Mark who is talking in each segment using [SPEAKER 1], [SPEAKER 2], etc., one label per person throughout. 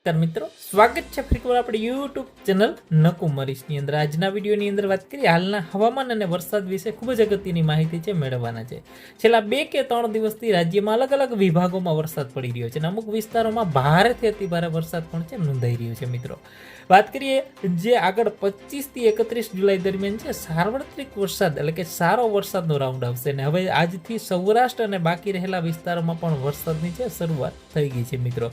[SPEAKER 1] નમસ્કાર મિત્રો, સ્વાગત છે ફરીવાર આપણી યુટ્યુબ ચેનલ નકુમરીશની અંદર। આજના વિડીયોની અંદર વાત કરીએ હાલના હવામાન અને વરસાદ વિશે ખૂબ જ અગત્યની માહિતી છે મેળવવાના છે। છેલ્લા 2 કે 3 દિવસથી રાજ્યમાં અલગ અલગ વિભાગોમાં વરસાદ પડી રહ્યો છે અને અમુક વિસ્તારોમાં ભારેથી અતિભારે વરસાદ પણ છે નોંધાઈ રહ્યો છે। મિત્રો વાત કરીએ જે આગળ 25 થી 31 જુલાઈ દરમિયાન છે સાર્વત્રિક વરસાદ એટલે કે સારો વરસાદનો રાઉન્ડ આવશે અને હવે આજથી સૌરાષ્ટ્ર અને બાકી રહેલા વિસ્તારોમાં પણ વરસાદની છે શરૂઆત થઈ ગઈ છે। મિત્રો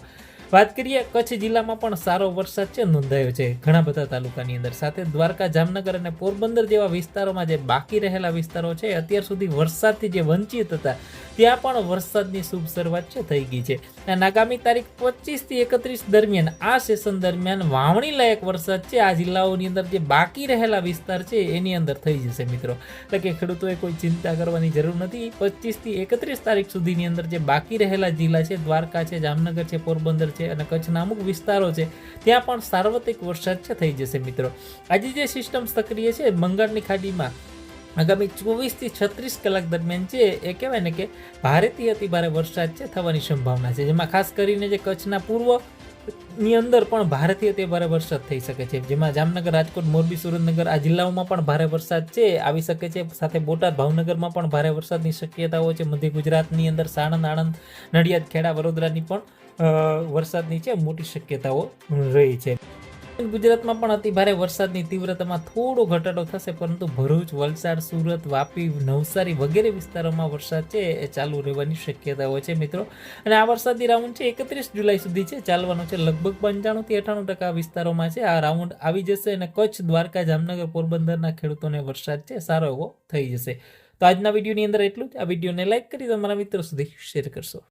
[SPEAKER 1] વાત કરીએ કચ્છ જિલ્લામાં પણ સારો વરસાદ છે નોંધાયો છે ઘણા બધા તાલુકાની અંદર, સાથે દ્વારકા, જામનગર અને પોરબંદર જેવા વિસ્તારોમાં જે બાકી રહેલા વિસ્તારો છે અત્યાર સુધી વરસાદથી જે વંચિત હતા ત્યાં પણ વરસાદની શુભ શરૂઆત છે થઈ ગઈ છે અને આગામી તારીખ 25 થી 31 દરમિયાન આ સેશન દરમિયાન વાવણી લાયક વરસાદ છે આ જિલ્લાઓની અંદર જે બાકી રહેલા વિસ્તાર છે એની અંદર થઈ જશે। મિત્રો એટલે કે ખેડૂતોએ કોઈ ચિંતા કરવાની જરૂર નથી। 25 થી 31 તારીખ સુધીની અંદર જે બાકી રહેલા જિલ્લા છે દ્વારકા છે, જામનગર છે, પોરબંદર છે અને કચ્છના અમુક વિસ્તારો છે ત્યાં પણ સાર્વત્રિક વરસાદ છે થઈ જશે। મિત્રો આજે જે સિસ્ટમ સક્રિય છે બંગાળની ખાડીમાં આગામી 24 થી 36 કલાક દરમિયાન છે એ કહેવાય ને કે ભારેથી અતિ ભારે વરસાદ છે થવાની સંભાવના છે, જેમાં ખાસ કરીને જે કચ્છના પૂર્વ ની અંદર પણ ભારેથી અતિ ભારે વરસાદ થઈ શકે છે, જેમાં જામનગર, રાજકોટ, મોરબી, સુરેન્દ્રનગર આ જિલ્લાઓમાં પણ ભારે વરસાદ છે આવી શકે છે। સાથે બોટાદ, ભાવનગરમાં પણ ભારે વરસાદની શક્યતાઓ છે। મધ્ય ગુજરાતની અંદર સાણંદ, આણંદ, નડિયાદ, ખેડા, વડોદરાની પણ વરસાદની છે મોટી શક્યતાઓ રહી છે। ગુજરાતમાં પણ અતિ ભારે વરસાદની તીવ્રતામાં થોડો ઘટાડો થશે, પરંતુ ભરૂચ, વલસાડ, સુરત, વાપી, નવસારી વગેરે વિસ્તારોમાં વરસાદ છે એ ચાલુ રહેવાની શક્યતાઓ છે। મિત્રો અને આ વરસાદી રાઉન્ડ છે 31 જુલાઈ સુધી છે ચાલવાનો છે। લગભગ 95 થી 98% વિસ્તારોમાં છે આ રાઉન્ડ આવી જશે અને કચ્છ, દ્વારકા, જામનગર, પોરબંદરના ખેડૂતોને વરસાદ છે સારો એવો થઈ જશે। તો આજના વિડીયોની અંદર એટલું જ। આ વિડીયોને લાઈક કરી તમારા મિત્રો સુધી શેર કરશો।